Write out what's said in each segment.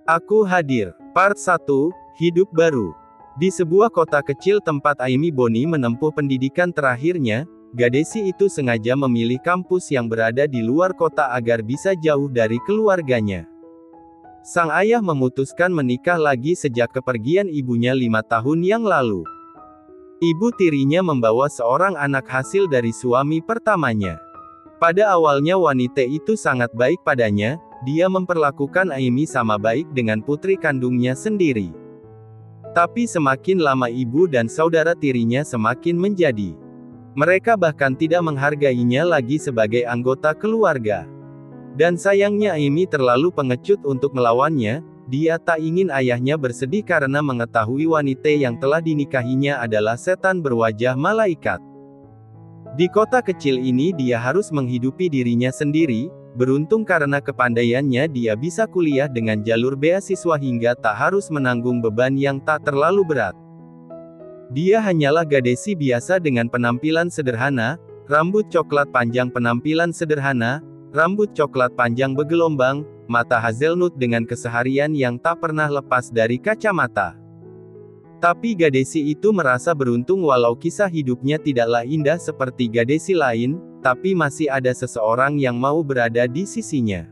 Aku Hadir. Part 1, Hidup Baru. Di sebuah kota kecil tempat Amy Bonnie menempuh pendidikan terakhirnya, gadisi itu sengaja memilih kampus yang berada di luar kota agar bisa jauh dari keluarganya. Sang ayah memutuskan menikah lagi sejak kepergian ibunya 5 tahun yang lalu. Ibu tirinya membawa seorang anak hasil dari suami pertamanya. Pada awalnya wanita itu sangat baik padanya, dia memperlakukan Amy sama baik dengan putri kandungnya sendiri. Tapi semakin lama ibu dan saudara tirinya semakin menjadi. Mereka bahkan tidak menghargainya lagi sebagai anggota keluarga. Dan sayangnya Amy terlalu pengecut untuk melawannya, dia tak ingin ayahnya bersedih karena mengetahui wanita yang telah dinikahinya adalah setan berwajah malaikat. Di kota kecil ini dia harus menghidupi dirinya sendiri. Beruntung karena kepandaiannya dia bisa kuliah dengan jalur beasiswa hingga tak harus menanggung beban yang tak terlalu berat. Dia hanyalah gadisi biasa dengan penampilan sederhana, rambut coklat panjang penampilan sederhana, rambut coklat panjang bergelombang, mata hazelnut dengan keseharian yang tak pernah lepas dari kacamata. Tapi gadisi itu merasa beruntung walau kisah hidupnya tidaklah indah seperti gadisi lain, tapi masih ada seseorang yang mau berada di sisinya.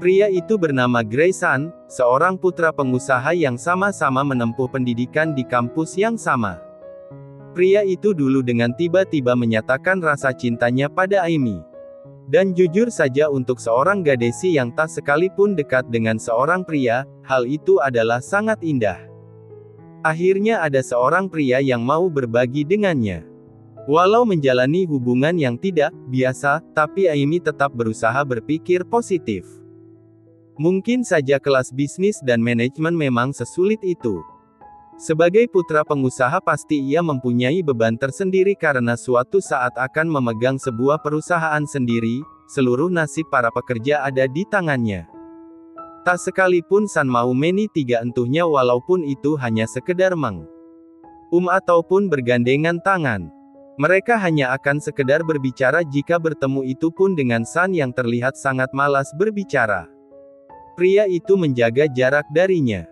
Pria itu bernama Grayson, seorang putra pengusaha yang sama-sama menempuh pendidikan di kampus yang sama. Pria itu dulu dengan tiba-tiba menyatakan rasa cintanya pada Amy. Dan jujur saja untuk seorang gadisi yang tak sekalipun dekat dengan seorang pria, hal itu adalah sangat indah. Akhirnya ada seorang pria yang mau berbagi dengannya. Walau menjalani hubungan yang tidak biasa, tapi Amy tetap berusaha berpikir positif. Mungkin saja kelas bisnis dan manajemen memang sesulit itu. Sebagai putra pengusaha pasti ia mempunyai beban tersendiri karena suatu saat akan memegang sebuah perusahaan sendiri, seluruh nasib para pekerja ada di tangannya. Tak sekalipun San mau menitiga entuhnya walaupun itu hanya sekedar ataupun bergandengan tangan. Mereka hanya akan sekedar berbicara jika bertemu itu pun dengan San yang terlihat sangat malas berbicara. Pria itu menjaga jarak darinya.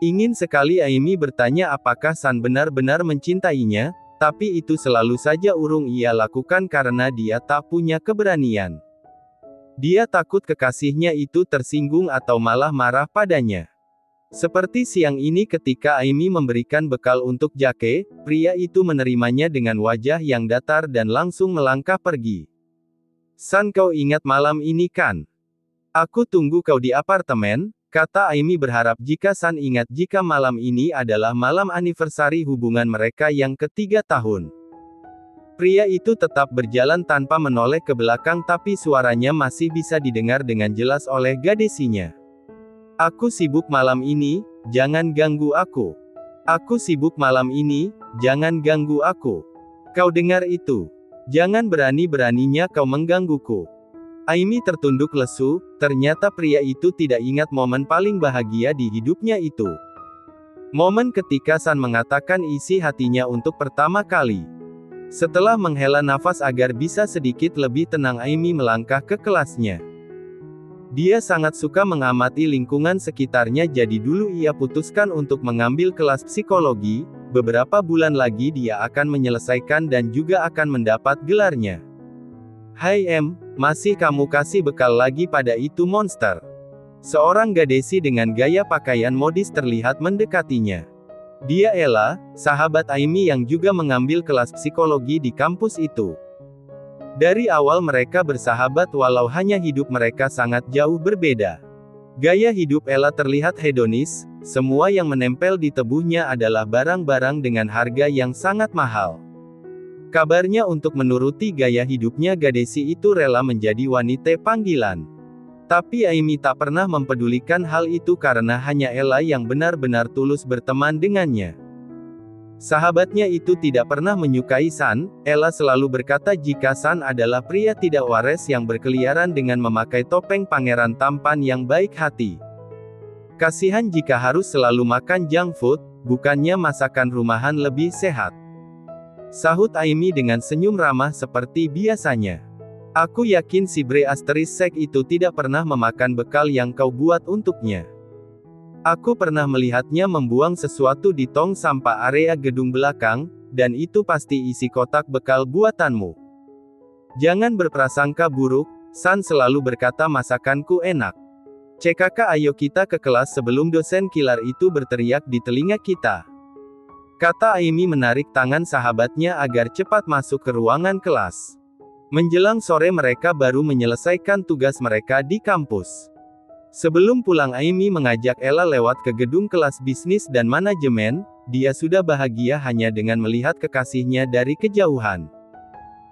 Ingin sekali Amy bertanya apakah San benar-benar mencintainya, tapi itu selalu saja urung ia lakukan karena dia tak punya keberanian. Dia takut kekasihnya itu tersinggung atau malah marah padanya. Seperti siang ini ketika Amy memberikan bekal untuk Jake, pria itu menerimanya dengan wajah yang datar dan langsung melangkah pergi. San, kau ingat malam ini kan? Aku tunggu kau di apartemen, kata Amy berharap jika San ingat jika malam ini adalah malam anniversary hubungan mereka yang ke-3 tahun. Pria itu tetap berjalan tanpa menoleh ke belakang tapi suaranya masih bisa didengar dengan jelas oleh gadisinya. Aku sibuk malam ini, jangan ganggu aku. Aku sibuk malam ini, jangan ganggu aku. Kau dengar itu? Jangan berani-beraninya kau menggangguku. Amy tertunduk lesu, ternyata pria itu tidak ingat momen paling bahagia di hidupnya itu. Momen ketika San mengatakan isi hatinya untuk pertama kali. Setelah menghela nafas agar bisa sedikit lebih tenang Amy melangkah ke kelasnya. Dia sangat suka mengamati lingkungan sekitarnya jadi dulu ia putuskan untuk mengambil kelas psikologi, beberapa bulan lagi dia akan menyelesaikan dan juga akan mendapat gelarnya. Hai Em, masih kamu kasih bekal lagi pada itu monster? Seorang gadisi dengan gaya pakaian modis terlihat mendekatinya. Dia Ella, sahabat Amy yang juga mengambil kelas psikologi di kampus itu. Dari awal mereka bersahabat walau hanya hidup mereka sangat jauh berbeda. Gaya hidup Ella terlihat hedonis, semua yang menempel di tubuhnya adalah barang-barang dengan harga yang sangat mahal. Kabarnya untuk menuruti gaya hidupnya gadisi itu rela menjadi wanita panggilan. Tapi Amy tak pernah mempedulikan hal itu karena hanya Ella yang benar-benar tulus berteman dengannya. Sahabatnya itu tidak pernah menyukai San, Ella selalu berkata jika San adalah pria tidak waras yang berkeliaran dengan memakai topeng pangeran tampan yang baik hati. Kasihan jika harus selalu makan junk food, bukannya masakan rumahan lebih sehat. Sahut Amy dengan senyum ramah seperti biasanya. Aku yakin si Bre Asterisek itu tidak pernah memakan bekal yang kau buat untuknya. Aku pernah melihatnya membuang sesuatu di tong sampah area gedung belakang, dan itu pasti isi kotak bekal buatanmu. Jangan berprasangka buruk, San selalu berkata masakanku enak. CKK, ayo kita ke kelas sebelum dosen kilar itu berteriak di telinga kita. Kata Amy menarik tangan sahabatnya agar cepat masuk ke ruangan kelas. Menjelang sore mereka baru menyelesaikan tugas mereka di kampus. Sebelum pulang Amy mengajak Ella lewat ke gedung kelas bisnis dan manajemen, dia sudah bahagia hanya dengan melihat kekasihnya dari kejauhan.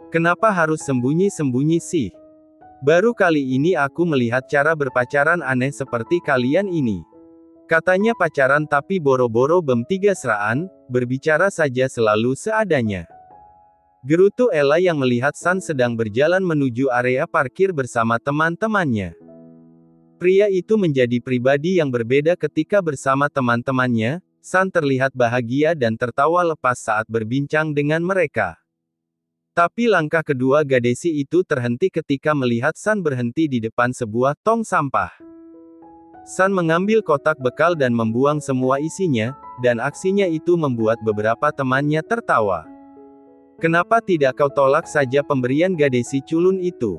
Kenapa harus sembunyi-sembunyi sih? Baru kali ini aku melihat cara berpacaran aneh seperti kalian ini. Katanya pacaran tapi boro-boro bem 3 seraan, berbicara saja selalu seadanya. Gerutu Ella yang melihat San sedang berjalan menuju area parkir bersama teman-temannya. Pria itu menjadi pribadi yang berbeda ketika bersama teman-temannya. San terlihat bahagia dan tertawa lepas saat berbincang dengan mereka. Tapi langkah kedua gadisi itu terhenti ketika melihat San berhenti di depan sebuah tong sampah. San mengambil kotak bekal dan membuang semua isinya, dan aksinya itu membuat beberapa temannya tertawa. Kenapa tidak kau tolak saja pemberian gadisi culun itu?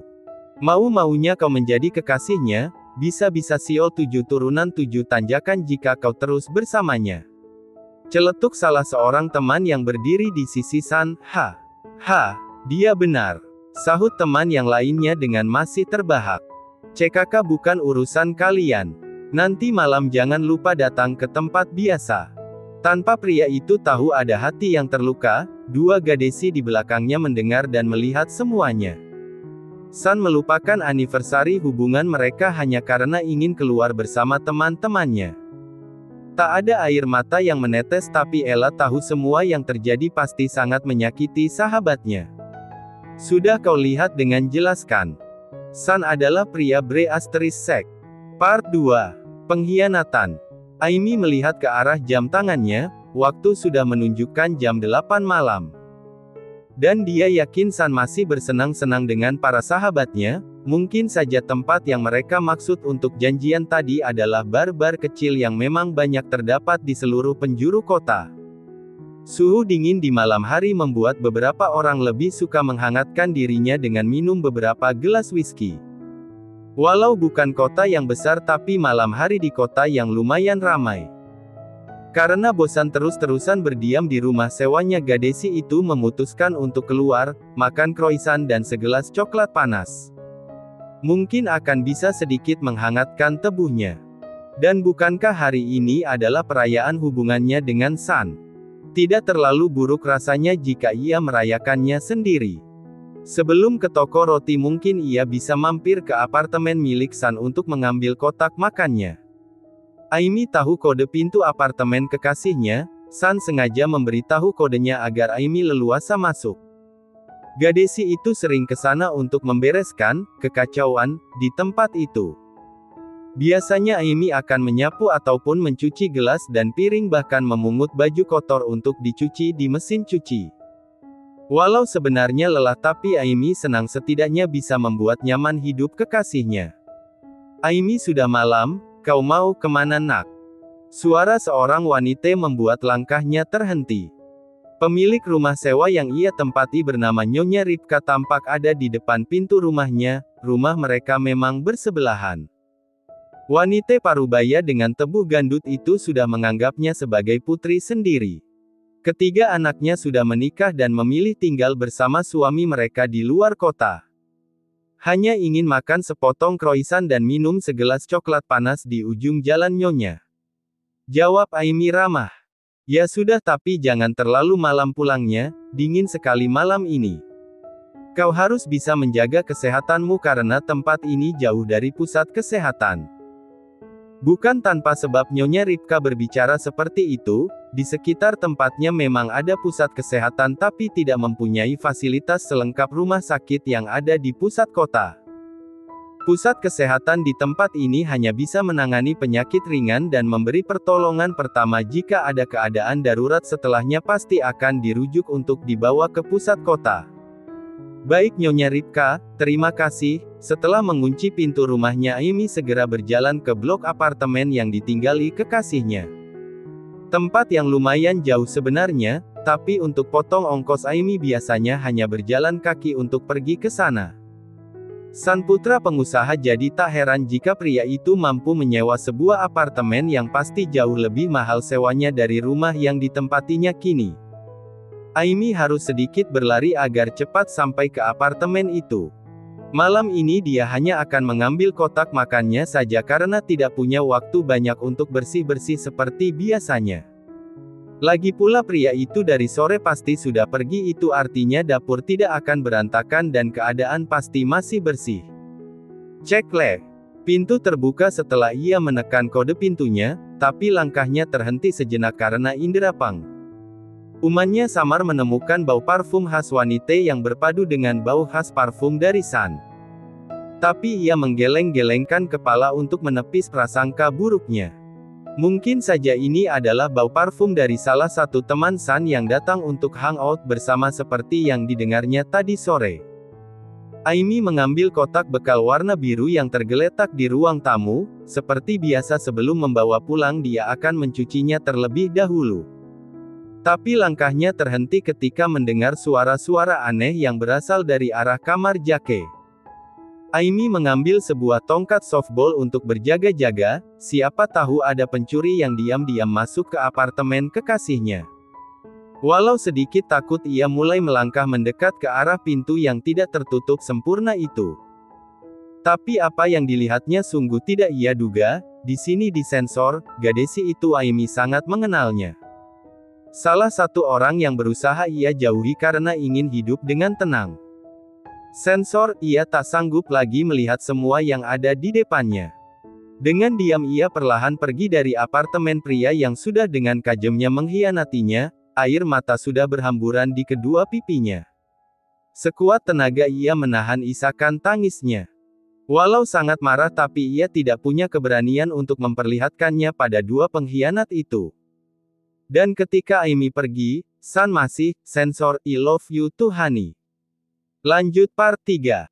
Mau-maunya kau menjadi kekasihnya, bisa-bisa siol 7 turunan 7 tanjakan jika kau terus bersamanya. Celetuk salah seorang teman yang berdiri di sisi San. Dia benar. Sahut teman yang lainnya dengan masih terbahak. CKK bukan urusan kalian. Nanti malam jangan lupa datang ke tempat biasa. Tanpa pria itu tahu ada hati yang terluka, dua gadisi di belakangnya mendengar dan melihat semuanya. San melupakan anniversary hubungan mereka hanya karena ingin keluar bersama teman-temannya. Tak ada air mata yang menetes tapi Ella tahu semua yang terjadi pasti sangat menyakiti sahabatnya. Sudah kau lihat dengan jelas kan? San adalah pria bre***sek. Part 2. Pengkhianatan. Amy melihat ke arah jam tangannya, waktu sudah menunjukkan jam 8 malam. Dan dia yakin San masih bersenang-senang dengan para sahabatnya, mungkin saja tempat yang mereka maksud untuk janjian tadi adalah bar-bar kecil yang memang banyak terdapat di seluruh penjuru kota. Suhu dingin di malam hari membuat beberapa orang lebih suka menghangatkan dirinya dengan minum beberapa gelas whisky. Walau bukan kota yang besar tapi malam hari di kota yang lumayan ramai. Karena bosan terus-terusan berdiam di rumah sewanya gadisi itu memutuskan untuk keluar, makan croissant dan segelas coklat panas. Mungkin akan bisa sedikit menghangatkan tubuhnya. Dan bukankah hari ini adalah perayaan hubungannya dengan San? Tidak terlalu buruk rasanya jika ia merayakannya sendiri. Sebelum ke toko roti mungkin ia bisa mampir ke apartemen milik San untuk mengambil kotak makannya. Amy tahu kode pintu apartemen kekasihnya. San sengaja memberitahu kodenya agar Amy leluasa masuk. Gadisi itu sering ke sana untuk membereskan kekacauan di tempat itu. Biasanya Amy akan menyapu ataupun mencuci gelas dan piring bahkan memungut baju kotor untuk dicuci di mesin cuci. Walau sebenarnya lelah tapi Amy senang setidaknya bisa membuat nyaman hidup kekasihnya. Amy, sudah malam. Kau mau kemana nak? Suara seorang wanita membuat langkahnya terhenti. Pemilik rumah sewa yang ia tempati bernama Nyonya Ripka tampak ada di depan pintu rumahnya. Rumah mereka memang bersebelahan. Wanita parubaya dengan tebuh gandut itu sudah menganggapnya sebagai putri sendiri. Ketiga anaknya sudah menikah dan memilih tinggal bersama suami mereka di luar kota. Hanya ingin makan sepotong croissant dan minum segelas coklat panas di ujung jalan Nyonya. Jawab Amy ramah. Ya sudah tapi jangan terlalu malam pulangnya, dingin sekali malam ini. Kau harus bisa menjaga kesehatanmu karena tempat ini jauh dari pusat kesehatan. Bukan tanpa sebab Nyonya Ripka berbicara seperti itu, di sekitar tempatnya memang ada pusat kesehatan tapi tidak mempunyai fasilitas selengkap rumah sakit yang ada di pusat kota. Pusat kesehatan di tempat ini hanya bisa menangani penyakit ringan dan memberi pertolongan pertama jika ada keadaan darurat, setelahnya pasti akan dirujuk untuk dibawa ke pusat kota. Baik Nyonya Ripka, terima kasih." Setelah mengunci pintu rumahnya, Amy segera berjalan ke blok apartemen yang ditinggali kekasihnya. Tempat yang lumayan jauh sebenarnya, tapi untuk potong ongkos Amy biasanya hanya berjalan kaki untuk pergi ke sana. Sang putra pengusaha jadi tak heran jika pria itu mampu menyewa sebuah apartemen yang pasti jauh lebih mahal sewanya dari rumah yang ditempatinya kini. Amy harus sedikit berlari agar cepat sampai ke apartemen itu. Malam ini dia hanya akan mengambil kotak makannya saja karena tidak punya waktu banyak untuk bersih-bersih seperti biasanya. Lagi pula pria itu dari sore pasti sudah pergi, itu artinya dapur tidak akan berantakan dan keadaan pasti masih bersih. Cekle. Pintu terbuka setelah ia menekan kode pintunya, tapi langkahnya terhenti sejenak karena indera pang. Umannya samar menemukan bau parfum khas wanita yang berpadu dengan bau khas parfum dari San. Tapi ia menggeleng-gelengkan kepala untuk menepis prasangka buruknya. Mungkin saja ini adalah bau parfum dari salah satu teman San yang datang untuk hangout bersama seperti yang didengarnya tadi sore. Amy mengambil kotak bekal warna biru yang tergeletak di ruang tamu. Seperti biasa sebelum membawa pulang dia akan mencucinya terlebih dahulu. Tapi langkahnya terhenti ketika mendengar suara-suara aneh yang berasal dari arah kamar Jake. Amy mengambil sebuah tongkat softball untuk berjaga-jaga, siapa tahu ada pencuri yang diam-diam masuk ke apartemen kekasihnya. Walau sedikit takut ia mulai melangkah mendekat ke arah pintu yang tidak tertutup sempurna itu. Tapi apa yang dilihatnya sungguh tidak ia duga, di sini disensor, gadisi itu Amy sangat mengenalnya. Salah satu orang yang berusaha ia jauhi karena ingin hidup dengan tenang. Sensor, ia tak sanggup lagi melihat semua yang ada di depannya. Dengan diam ia perlahan pergi dari apartemen pria yang sudah dengan kejamnya mengkhianatinya, air mata sudah berhamburan di kedua pipinya. Sekuat tenaga ia menahan isakan tangisnya. Walau sangat marah tapi ia tidak punya keberanian untuk memperlihatkannya pada dua pengkhianat itu. Dan ketika Amy pergi, San masih, sensor, I love you too honey. Lanjut part 3.